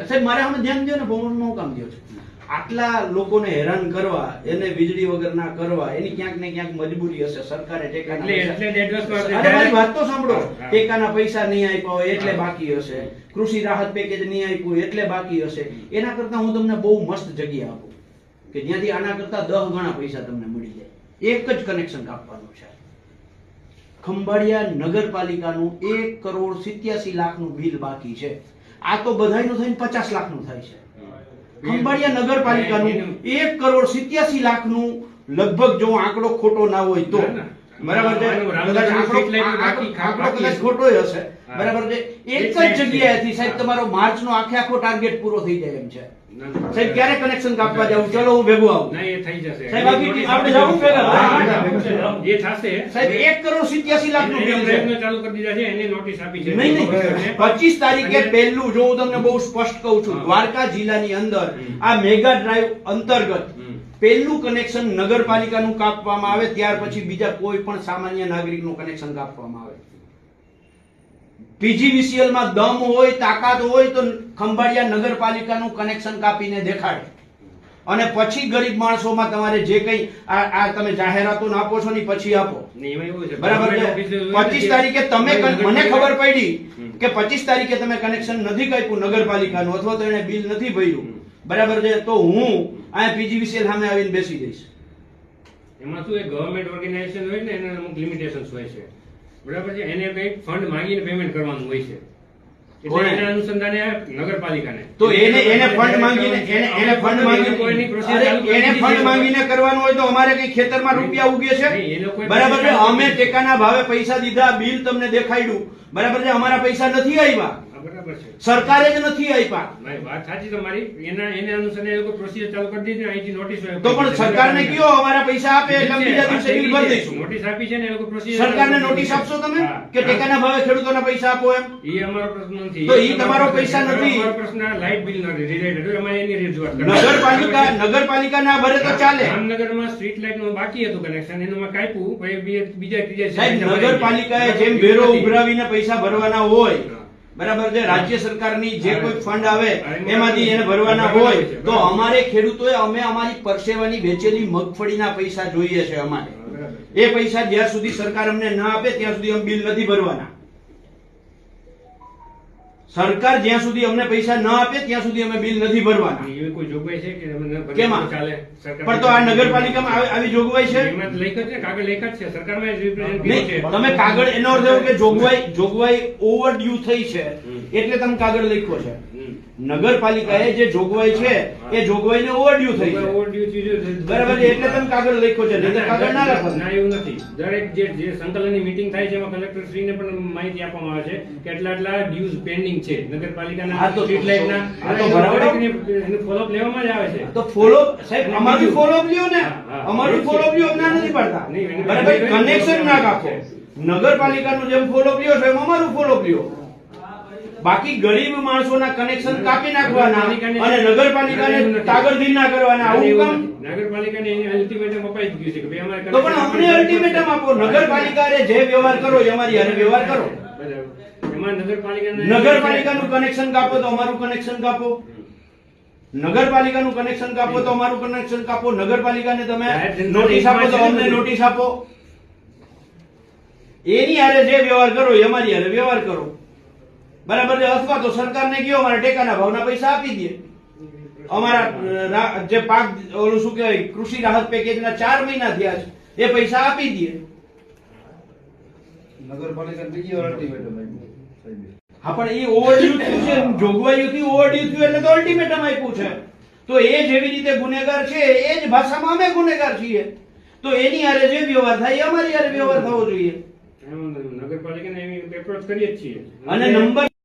સાહેબ મારે આમાં ધ્યાન દો ને, ભવનનું કામ દો છે. આટલા લોકોને હેરાન કરવા, એને વીજળી વગર ના કરવા, એની ક્યાંક ને ક્યાંક મજબૂરી હશે. સરકારે મારી વાત તો સાંભળો, ટેકાના પૈસા નહીં આપ્યા હોય એટલે બાકી હશે, કૃષિ રાહત પેકેજ નહીં આપ્યું એટલે બાકી હશે. એના કરતા હું તમને બહુ મસ્ત જગ્યા આપું કે જ્યાંથી આના કરતા 10 ગણા પૈસા તમને મળી જાય. એક જ કનેક્શન કાપવાનું છે. ખંભાળિયા નગરપાલિકાનું 1,87,00,000 બિલ બાકી છે. આ તો બધાયનું થઈને 50 લાખનું થાય છે. ખંભાળિયા નગરપાલિકાનું 1,87,00,000 લગભગ, જો આંકડો ખોટો ના હોય તો, બરાબર છે, આંકડો કદાચ ખોટો હશે, બરાબર છે. એક જ જગ્યાએથી સાહેબ તમારો માર્ચનો આખો ટાર્ગેટ પૂરો થઈ જાય એમ છે. સાહેબ ક્યારે કનેક્શન કાપવા જાવ? ચલો હું ભેગું આવું. ના, એ થઈ જશે સાહેબ, આપણે જાવું ભેગા. એ થશે સાહેબ 1,87,00,000 નું બિલ છે. ચાલુ કરી દીધા છે, એને નોટિસ આપી છે. નહીં 25 તારીખે પહેલું, જો હું તમને બહુ સ્પષ્ટ કહું છું, દ્વારકા જિલ્લાની અંદર આ મેગા ડ્રાઈવ અંતર્ગત પહેલું કનેક્શન નગરપાલિકાનું કાપવામાં આવે, ત્યાર પછી બીજા કોઈ પણ સામાન્ય નાગરિકનું કનેક્શન કાપવામાં આવે. પીજીવીસીએલ માં દમ હોય, તાકાત હોય તો ખંભાળિયા નગરપાલિકાનું કનેક્શન કાપીને દેખાડે, અને પછી ગરીબ માણસોમાં તમારે જે કઈ આ તમે જાહેરાતો આપો છો ને પછી આપો. બરાબર છે. 25 તારીખે તમે, મને ખબર પડી કે 25 તારીખે તમે કનેક્શન નથી કાપ્યું નગરપાલિકાનું, અથવા તો એને બિલ નથી ભર્યું, બરાબર છે, તો હું આ પીજીવીસીએલ સામે આવીને બેસી જઈશ. એમાં શું, ગવર્નમેન્ટ ઓર્ગેનાઇઝેશન હોય ને, એને અમુક લિમિટેશન્સ હોય છે, બરાબર છે. એને કઈ ફંડ માંગીને પેમેન્ટ કરવાનું હોય છે, એટલે એના અનુસંધાને નગરપાલિકાને તો એને ફંડ માંગીને કરવાનું હોય તો અમારે કઈ ખેતરમાં રૂપિયા ઉગે છે? બરાબર છે. અમે ટેકાના ભાવે પૈસા દીધા, બિલ તમને દેખાડ્યું, બરાબર છે, અમારા પૈસા નથી આવ્યા, બરાબર છે, સરકારે જ નથી આપ્યા. વાત સાચી તમારી. એને અનુસંધાને એ લોકો પ્રોસીજર ચાલુ કરી દીધી, અહીંથી નોટિસ તો પણ સરકારને કયો અમારા પૈસા આપે એટલે બીજા દિવસે બિલ ભરી દઈશું. નોટિસ આપી છે ને એ લોકો પ્રોસીજર. સરકારને નોટિસ આપશો તમે કે ટેકાના ભાવે ખેડૂતોને પૈસા આપો એમ? એ અમારો પ્રશ્ન નથી. તો એ તમારો પૈસા નથી. અમારો પ્રશ્ન લાઇટ બિલ નથી રિલેટેડ, અમારે એની રજૂઆત કરવાની. નગરપાલિકા ના ભરે તો ચાલે. જામનગરમાં સ્ટ્રીટ લાઇટ નું બાકી હતું કનેક્શન, એમાં કાપ્યું, બીજા ત્રીજા સાહેબ નગરપાલિકાએ જેમ વેરો ઉઘરાવીને પૈસા ભરવાના હોય, બરાબર છે, રાજ્ય સરકારની જે કોઈ ફંડ આવે એમાંથી એને ભરવાના હોય, તો અમારે ખેડૂતોએ અમે અમારી પરસેવાની વેચેલી મગફળીના પૈસા જોઈએ છે. અમારે એ પૈસા જ્યાં સુધી સરકાર અમને ના આપે ત્યાં સુધી અમે બિલ નથી ભરવાના. સરકાર જ્યાં સુધી અમને પૈસા ન આપે ત્યાં સુધી અમે બિલ નથી ભરવાના. એવી કોઈ જોગવાઈ છે કે કેમાં ચાલે? પણ તો આ નગરપાલિકામાં આવી જોગવાઈ છે? એમાં લેખિત છે, કાગળ લેખિત છે, સરકારમાં રિપ્રેઝેન્ટેટિવ છે. તમે કાગળ, એનો અર્થ એવો કે જોગવાઈ ઓવરડ્યુ થઈ છે એટલે તમે કાગળ લખ્યો છે. નગરપાલિકાએ જે જોગવાઈ છે એ જોગવાઈને ઓવરડ્યુ થઈ છે, બરાબર છે, એટલે તમે કાગળ લખ્યો છે, નહીં તો કાગળ ના લખો. ના, એવું નથી. દરેક જે સંકલનની મીટિંગ થાય છે એમાં કલેક્ટર શ્રીને પણ માહિતી આપવામાં આવે છે કે આટલા ડ્યુઝ પેન્ડિંગ છે નગરપાલિકાના, સ્ટ્રીટ લાઇટના. આ તો બરાબર એનું ફોલોઅપ લેવામાં જ આવે છે. તો ફોલોઅપ સાહેબ અમારું ફોલોઅપ લ્યો ને, અમારું ફોલોઅપ લ્યો, અમને નથી પડતા, બરાબર. કનેક્શન ના કાપો. નગરપાલિકાનું જેમ ફોલોઅપ લ્યો છો એમ અમારું ફોલોઅપ લ્યો. બાકી ગરીબ માણસોના કનેક્શન કાપી નાખવાના અને નગરપાલિકાને કાગળધીન ના કરવાના, આવું કામ? નગરપાલિકાને એની અલ્ટિમેટમ અપાઈ ગયું છે કે ભાઈ અમારે. તો પણ અમને અલ્ટિમેટમ આપો. નગરપાલિકાએ જે વ્યવહાર કરો એ અમારી હારે વ્યવહાર કરો. એમાં નગરપાલિકાનું કનેક્શન કાપો તો અમારું કનેક્શન કાપો, નગરપાલિકાનું કનેક્શન કાપો તો અમારું કનેક્શન કાપો, નગરપાલિકાને તમે નોટિસ આપો તો અમને નોટિસ આપો. એની હારે જે વ્યવહાર કરો એ અમારી હારે વ્યવહાર કરો, બરાબર છે. અથવા તો સરકારને કયો અમારા ટેકાના ભાવના પૈસા આપી દે. અમારા જે પાક, ઓલું શું કહેવાય, કૃષિ રાહત પેકેજના 4 મહિના થયા છે, એ પૈસા આપી દે. નગરપાલિકા બીજી વાર અલ્ટિમેટમ આપ્યું. હા, પણ એ ઓવરડ્યુ થયું છે, જોગવાઈઓથી ઓવરડ્યુ થયું એટલે તો અલ્ટિમેટમ આપ્યું છે. તો એ જેવી રીતે ગુનેગાર છે એ જ ભાષામાં અમે ગુનેગાર છીએ. તો એની હારે જે વ્યવહાર થાય એ અમારી હારે વ્યવહાર થવો જોઈએ. નગરપાલિકાને એપ્રોચ કરીએ જ છીએ. અને નંબર